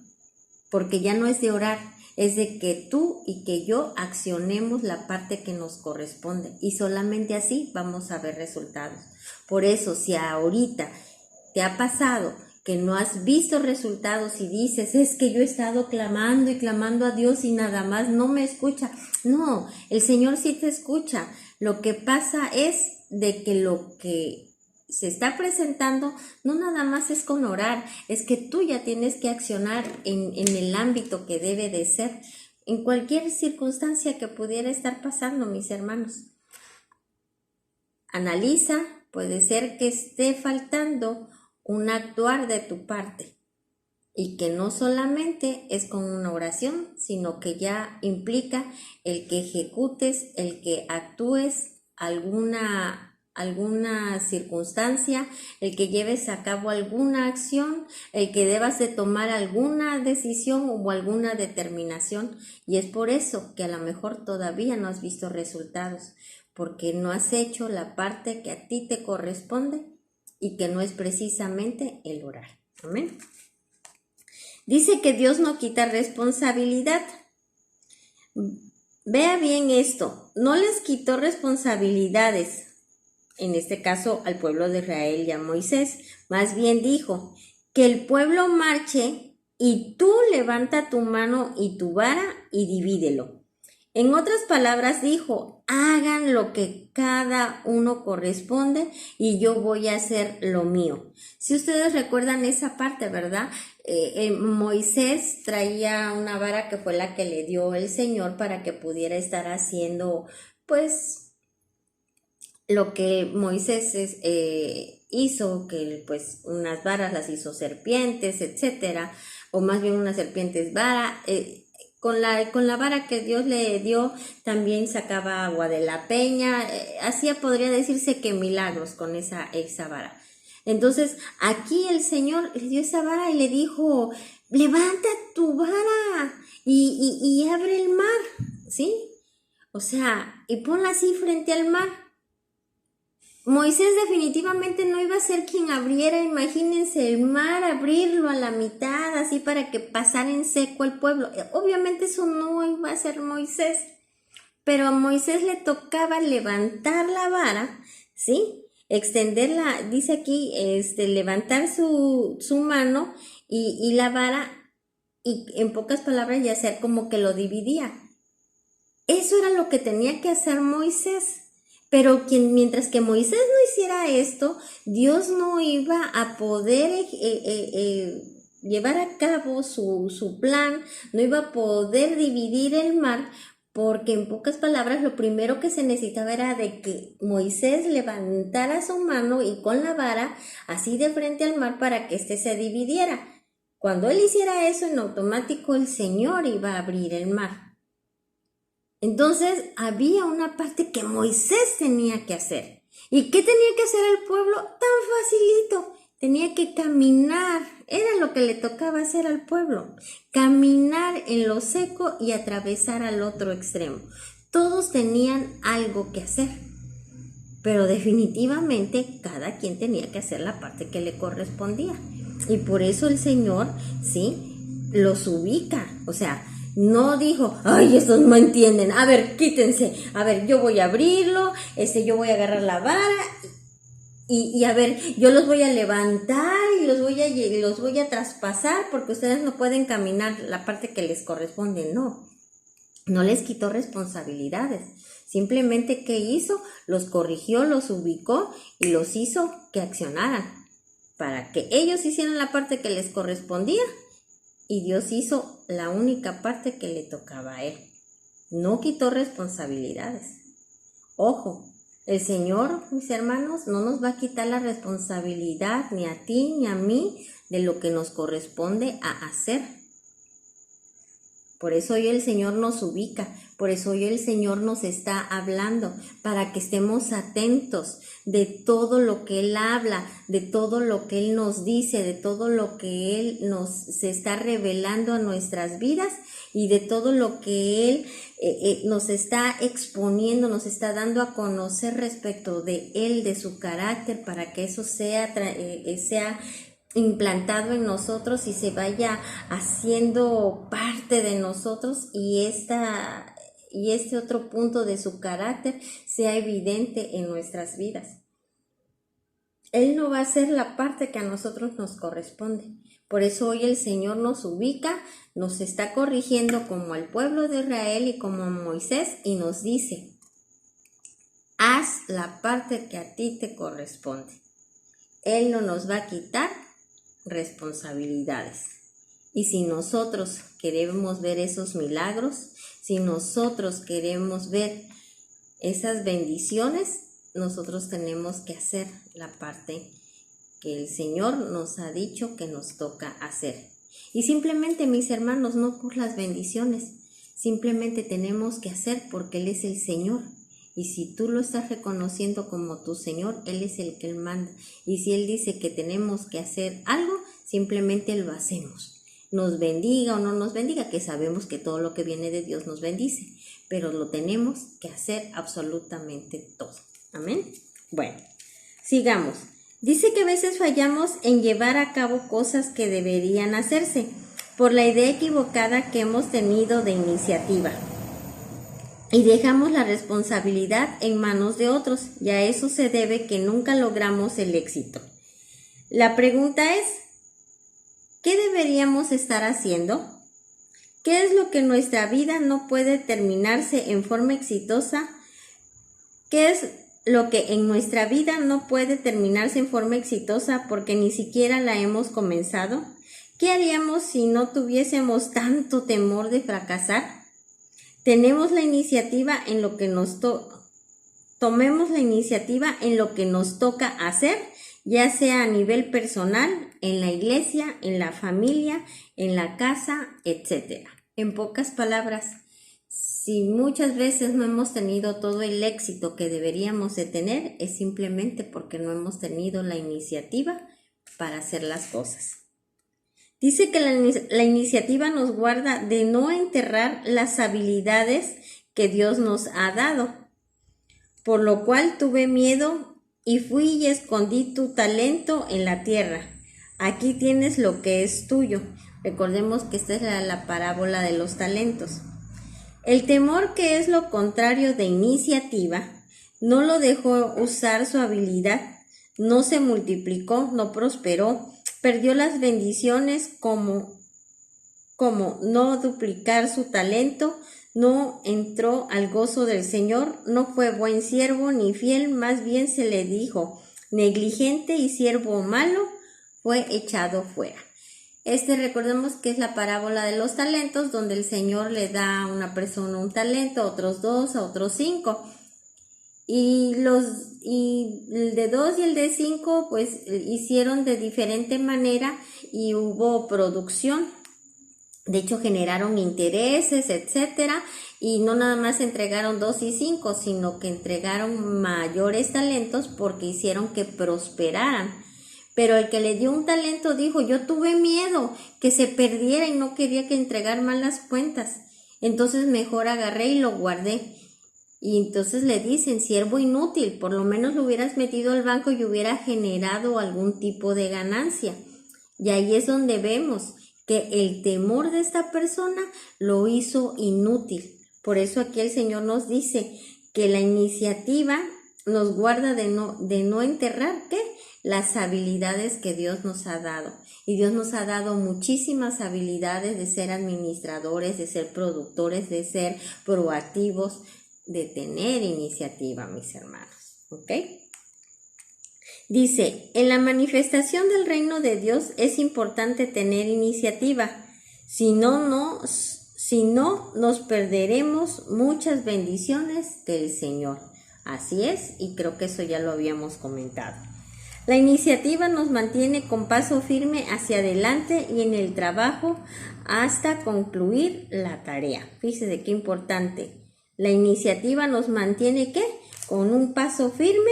Speaker 1: Porque ya no es de orar, es de que tú y que yo accionemos la parte que nos corresponde. Y solamente así vamos a ver resultados. Por eso, si ahorita te ha pasado que no has visto resultados y dices, es que yo he estado clamando y clamando a Dios y nada más no me escucha. No, el Señor sí te escucha. Lo que pasa es de que lo que se está presentando no nada más es con orar, es que tú ya tienes que accionar en el ámbito que debe de ser, en cualquier circunstancia que pudiera estar pasando, mis hermanos. Analiza, puede ser que esté faltando un actuar de tu parte. y que no solamente es con una oración, sino que ya implica el que ejecutes, el que actúes alguna circunstancia, el que lleves a cabo alguna acción, el que debas de tomar alguna decisión o alguna determinación. Y es por eso que a lo mejor todavía no has visto resultados, porque no has hecho la parte que a ti te corresponde y que no es precisamente el orar. Amén. Dice que Dios no quita responsabilidad. Vea bien esto, no les quitó responsabilidades, en este caso al pueblo de Israel y a Moisés. Más bien dijo, que el pueblo marche y tú levanta tu mano y tu vara y divídelo. En otras palabras dijo, hagan lo que cada uno corresponde y yo voy a hacer lo mío. Si ustedes recuerdan esa parte, ¿verdad? Moisés traía una vara que fue la que le dio el Señor para que pudiera estar haciendo, pues, lo que Moisés hizo, que pues unas varas las hizo serpientes, etcétera, o más bien unas serpientes vara. Con la vara que Dios le dio, también sacaba agua de la peña, hacía, podría decirse que milagros con esa vara. Entonces, aquí el Señor le dio esa vara y le dijo, levanta tu vara y abre el mar, ¿sí? O sea, y ponla así frente al mar. Moisés definitivamente no iba a ser quien abriera, imagínense, el mar, abrirlo a la mitad, así para que pasara en seco el pueblo. Obviamente eso no iba a ser Moisés, pero a Moisés le tocaba levantar la vara, ¿sí? Extenderla, dice aquí, levantar su mano y la vara, y en pocas palabras ya hacer como que lo dividía. Eso era lo que tenía que hacer Moisés. Pero mientras que Moisés no hiciera esto, Dios no iba a poder llevar a cabo su plan, no iba a poder dividir el mar, porque en pocas palabras lo primero que se necesitaba era de que Moisés levantara su mano y con la vara así de frente al mar para que éste se dividiera. Cuando él hiciera eso, en automático el Señor iba a abrir el mar. Entonces había una parte que Moisés tenía que hacer. ¿Y qué tenía que hacer el pueblo? Tan facilito. Tenía que caminar. Era lo que le tocaba hacer al pueblo. Caminar en lo seco y atravesar al otro extremo. Todos tenían algo que hacer. Pero definitivamente cada quien tenía que hacer la parte que le correspondía. Y por eso el Señor, ¿sí?, los ubica. O sea, no dijo, ay, estos no entienden, a ver, quítense, a ver, yo voy a abrirlo, yo voy a agarrar la vara y a ver, yo los voy a levantar y los voy a traspasar porque ustedes no pueden caminar la parte que les corresponde. No les quitó responsabilidades. Simplemente, ¿qué hizo? Los corrigió, los ubicó y los hizo que accionaran para que ellos hicieran la parte que les correspondía. Y Dios hizo la única parte que le tocaba a él. No quitó responsabilidades. Ojo, el Señor, mis hermanos, no nos va a quitar la responsabilidad ni a ti ni a mí de lo que nos corresponde a hacer. Por eso hoy el Señor nos ubica, por eso hoy el Señor nos está hablando, para que estemos atentos de todo lo que Él habla, de todo lo que Él nos dice, de todo lo que Él se está revelando a nuestras vidas y de todo lo que Él nos está exponiendo, nos está dando a conocer respecto de Él, de su carácter, para que eso sea implantado en nosotros y se vaya haciendo parte de nosotros y este otro punto de su carácter sea evidente en nuestras vidas. Él no va a hacer la parte que a nosotros nos corresponde. Por eso hoy el Señor nos ubica, nos está corrigiendo como al pueblo de Israel y como a Moisés y nos dice, haz la parte que a ti te corresponde. Él no nos va a quitar responsabilidades. Y si nosotros queremos ver esos milagros, si nosotros queremos ver esas bendiciones, nosotros tenemos que hacer la parte que el Señor nos ha dicho que nos toca hacer. Y simplemente, mis hermanos, no por las bendiciones, simplemente tenemos que hacer porque Él es el Señor. Y si tú lo estás reconociendo como tu Señor, Él es el que Él manda. Y si Él dice que tenemos que hacer algo, simplemente lo hacemos. Nos bendiga o no nos bendiga, que sabemos que todo lo que viene de Dios nos bendice, pero lo tenemos que hacer absolutamente todo. Amén. Bueno, sigamos. Dice que a veces fallamos en llevar a cabo cosas que deberían hacerse por la idea equivocada que hemos tenido de iniciativa. Y dejamos la responsabilidad en manos de otros, y a eso se debe que nunca logramos el éxito. La pregunta es, ¿qué deberíamos estar haciendo? ¿Qué es lo que en nuestra vida no puede terminarse en forma exitosa? ¿Qué es lo que en nuestra vida no puede terminarse en forma exitosa porque ni siquiera la hemos comenzado? ¿Qué haríamos si no tuviésemos tanto temor de fracasar? Tenemos la iniciativa en lo que tomemos la iniciativa en lo que nos toca hacer, ya sea a nivel personal, en la iglesia, en la familia, en la casa, etc. En pocas palabras, si muchas veces no hemos tenido todo el éxito que deberíamos de tener, es simplemente porque no hemos tenido la iniciativa para hacer las cosas. Dice que la iniciativa nos guarda de no enterrar las habilidades que Dios nos ha dado, por lo cual tuve miedo y fui y escondí tu talento en la tierra. Aquí tienes lo que es tuyo. Recordemos que esta es la parábola de los talentos. El temor, que es lo contrario de iniciativa, no lo dejó usar su habilidad, no se multiplicó, no prosperó, perdió las bendiciones como no duplicar su talento, no entró al gozo del Señor, no fue buen siervo ni fiel, más bien se le dijo, negligente y siervo malo, fue echado fuera. Recordemos que es la parábola de los talentos, donde el Señor le da a una persona un talento, a otros 2, a otros 5. Y el de 2 y el de 5 pues hicieron de diferente manera y hubo producción. De hecho generaron intereses, etcétera, y no nada más entregaron 2 y 5, sino que entregaron mayores talentos porque hicieron que prosperaran. Pero el que le dio un talento dijo, yo tuve miedo que se perdiera y no quería que entregar malas cuentas. Entonces mejor agarré y lo guardé. Y entonces le dicen, siervo inútil, por lo menos lo hubieras metido al banco y hubiera generado algún tipo de ganancia. Y ahí es donde vemos que el temor de esta persona lo hizo inútil. Por eso aquí el Señor nos dice que la iniciativa nos guarda de no enterrar, ¿qué? Las habilidades que Dios nos ha dado. Y Dios nos ha dado muchísimas habilidades de ser administradores, de ser productores, de ser proactivos, de tener iniciativa, mis hermanos. ¿Ok? Dice, en la manifestación del reino de Dios es importante tener iniciativa. Si no, nos perderemos muchas bendiciones del Señor. Así es, y creo que eso ya lo habíamos comentado. La iniciativa nos mantiene con paso firme hacia adelante y en el trabajo hasta concluir la tarea. Fíjese qué importante. La iniciativa nos mantiene, ¿qué? Con un paso firme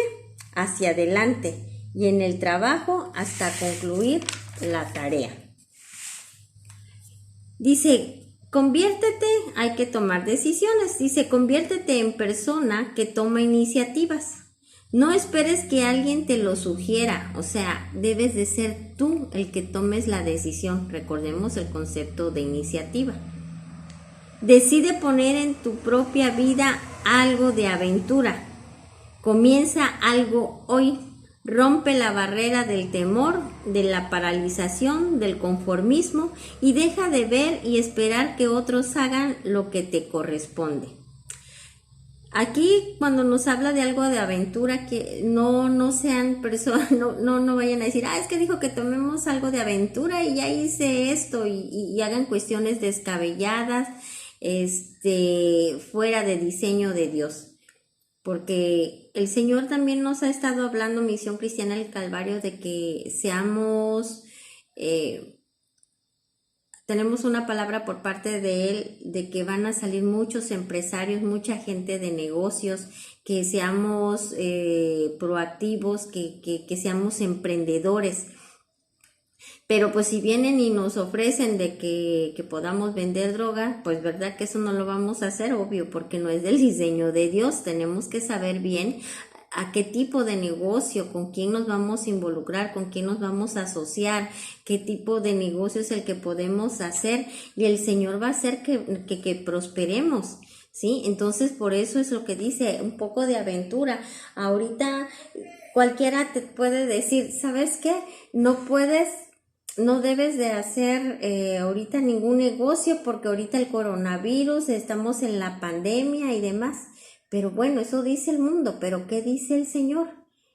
Speaker 1: hacia adelante y en el trabajo hasta concluir la tarea. Dice, hay que tomar decisiones. Dice, conviértete en persona que toma iniciativas. No esperes que alguien te lo sugiera, o sea, debes de ser tú el que tomes la decisión. Recordemos el concepto de iniciativa. Decide poner en tu propia vida algo de aventura. Comienza algo hoy. Rompe la barrera del temor, de la paralización, del conformismo y deja de ver y esperar que otros hagan lo que te corresponde. Aquí cuando nos habla de algo de aventura, que no sean personas, no vayan a decir, es que dijo que tomemos algo de aventura y ya hice esto y hagan cuestiones descabelladas, fuera de diseño de Dios. Porque el Señor también nos ha estado hablando, Misión Cristiana del Calvario, de que seamos tenemos una palabra por parte de Él de que van a salir muchos empresarios, mucha gente de negocios, que seamos proactivos, que seamos emprendedores. Pero pues si vienen y nos ofrecen de que podamos vender droga, pues verdad que eso no lo vamos a hacer, obvio, porque no es del diseño de Dios. Tenemos que saber bien a qué tipo de negocio, con quién nos vamos a involucrar, con quién nos vamos a asociar, qué tipo de negocio es el que podemos hacer, y el Señor va a hacer que prosperemos, ¿sí? Entonces por eso es lo que dice, un poco de aventura. Ahorita cualquiera te puede decir, ¿sabes qué? No debes de hacer ahorita ningún negocio porque ahorita el coronavirus, estamos en la pandemia y demás. Pero bueno, eso dice el mundo, pero ¿qué dice el Señor?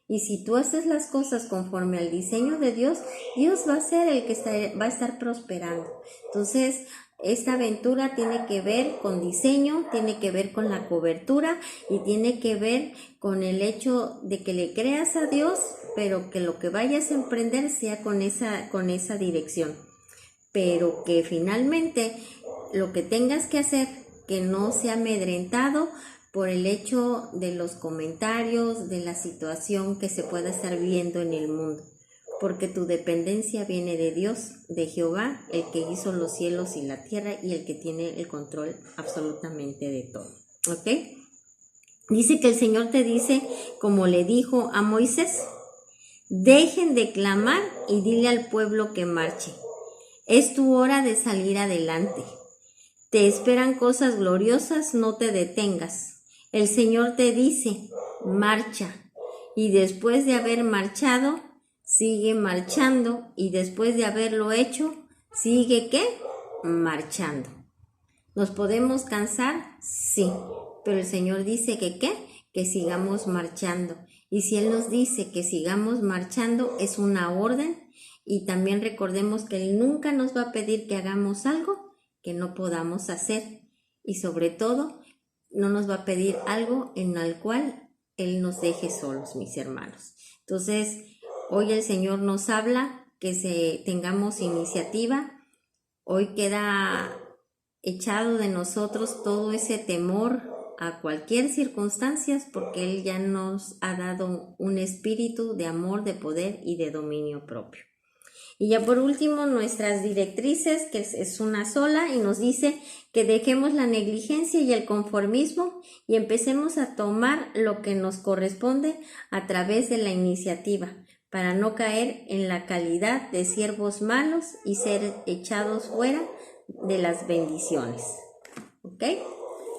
Speaker 1: Y si tú haces las cosas conforme al diseño de Dios, Dios va a ser el que va a estar prosperando. Entonces, esta aventura tiene que ver con diseño, tiene que ver con la cobertura y tiene que ver con el hecho de que le creas a Dios, pero que lo que vayas a emprender sea con esa dirección. Pero que finalmente lo que tengas que hacer, que no sea amedrentado por el hecho de los comentarios, de la situación que se pueda estar viendo en el mundo. Porque tu dependencia viene de Dios, de Jehová, el que hizo los cielos y la tierra y el que tiene el control absolutamente de todo. ¿Ok? Dice que el Señor te dice, como le dijo a Moisés, dejen de clamar y dile al pueblo que marche. Es tu hora de salir adelante. Te esperan cosas gloriosas, no te detengas. El Señor te dice, marcha. Y después de haber marchado, sigue marchando. Y después de haberlo hecho, sigue ¿qué? Marchando. ¿Nos podemos cansar? Sí. Pero el Señor dice que ¿qué? Que sigamos marchando. Y si Él nos dice que sigamos marchando, es una orden. Y también recordemos que Él nunca nos va a pedir que hagamos algo que no podamos hacer. Y sobre todo, no nos va a pedir algo en el cual Él nos deje solos, mis hermanos. Entonces, hoy el Señor nos habla que tengamos iniciativa. Hoy queda echado de nosotros todo ese temor a cualquier circunstancia, porque Él ya nos ha dado un espíritu de amor, de poder y de dominio propio. Y ya por último, nuestras directrices, que es una sola, y nos dice que dejemos la negligencia y el conformismo y empecemos a tomar lo que nos corresponde a través de la iniciativa, para no caer en la calidad de siervos malos y ser echados fuera de las bendiciones. ¿Ok?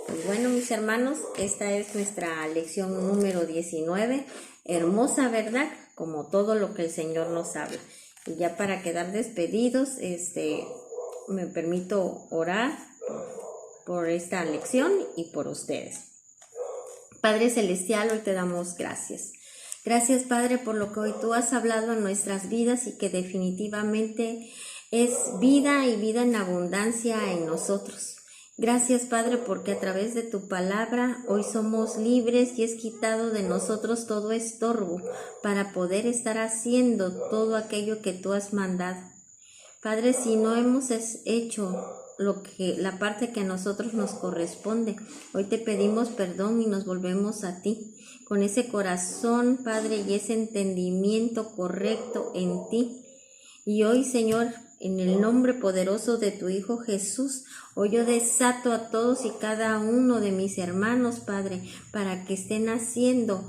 Speaker 1: Pues bueno, mis hermanos, esta es nuestra lección número 19. Hermosa, ¿verdad? Como todo lo que el Señor nos habla. Y ya para quedar despedidos, me permito orar por esta lección y por ustedes. Padre Celestial, hoy te damos gracias. Gracias, Padre, por lo que hoy tú has hablado en nuestras vidas y que definitivamente es vida y vida en abundancia en nosotros. Gracias, Padre, porque a través de tu palabra hoy somos libres y es quitado de nosotros todo estorbo para poder estar haciendo todo aquello que tú has mandado. Padre, si no hemos hecho la parte que a nosotros nos corresponde, hoy te pedimos perdón y nos volvemos a ti con ese corazón, Padre, y ese entendimiento correcto en ti. Y hoy, Señor, en el nombre poderoso de tu Hijo Jesús, hoy yo desato a todos y cada uno de mis hermanos, Padre, para que estén haciendo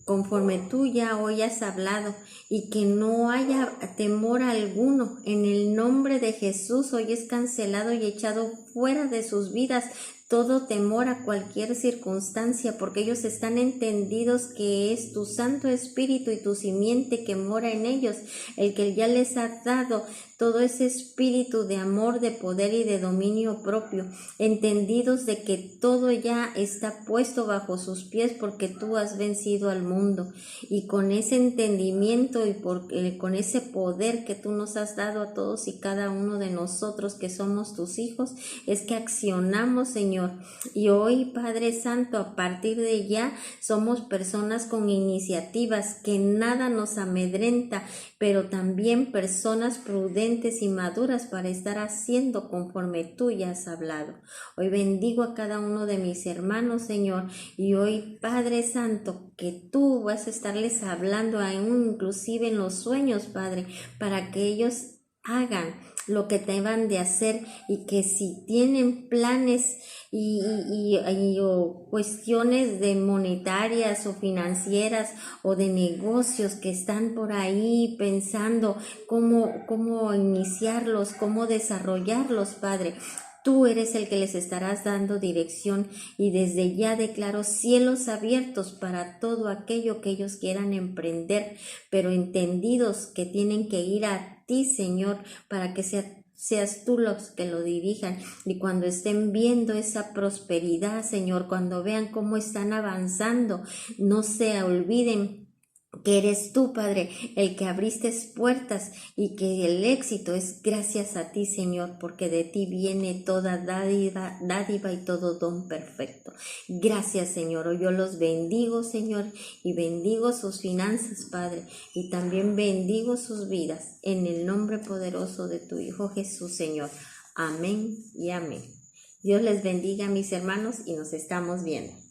Speaker 1: conforme tú ya hoy has hablado y que no haya temor alguno. En el nombre de Jesús hoy es cancelado y echado fuera de sus vidas todo temor a cualquier circunstancia, porque ellos están entendidos que es tu Santo Espíritu y tu simiente que mora en ellos, el que ya les ha dado todo ese espíritu de amor, de poder y de dominio propio, entendidos de que todo ya está puesto bajo sus pies porque tú has vencido al mundo, y con ese entendimiento y con ese poder que tú nos has dado a todos y cada uno de nosotros que somos tus hijos, es que accionamos, Señor, Señor. Y hoy, Padre Santo, a partir de ya somos personas con iniciativas, que nada nos amedrenta, pero también personas prudentes y maduras para estar haciendo conforme tú ya has hablado. Hoy bendigo a cada uno de mis hermanos, Señor, y hoy, Padre Santo, que tú vas a estarles hablando aún inclusive en los sueños, Padre, para que ellos hagan lo que deban de hacer, y que si tienen planes o cuestiones de monetarias o financieras o de negocios que están por ahí pensando cómo iniciarlos, cómo desarrollarlos, Padre, tú eres el que les estarás dando dirección, y desde ya declaro cielos abiertos para todo aquello que ellos quieran emprender, pero entendidos que tienen que ir a ti, Señor, para que seas tú los que lo dirijan. Y cuando estén viendo esa prosperidad, Señor, cuando vean cómo están avanzando, no se olviden que eres tú, Padre, el que abriste puertas, y que el éxito es gracias a ti, Señor, porque de ti viene toda dádiva y todo don perfecto. Gracias, Señor. Hoy yo los bendigo, Señor, y bendigo sus finanzas, Padre, y también bendigo sus vidas, en el nombre poderoso de tu Hijo Jesús, Señor. Amén y amén. Dios les bendiga, mis hermanos, y nos estamos viendo.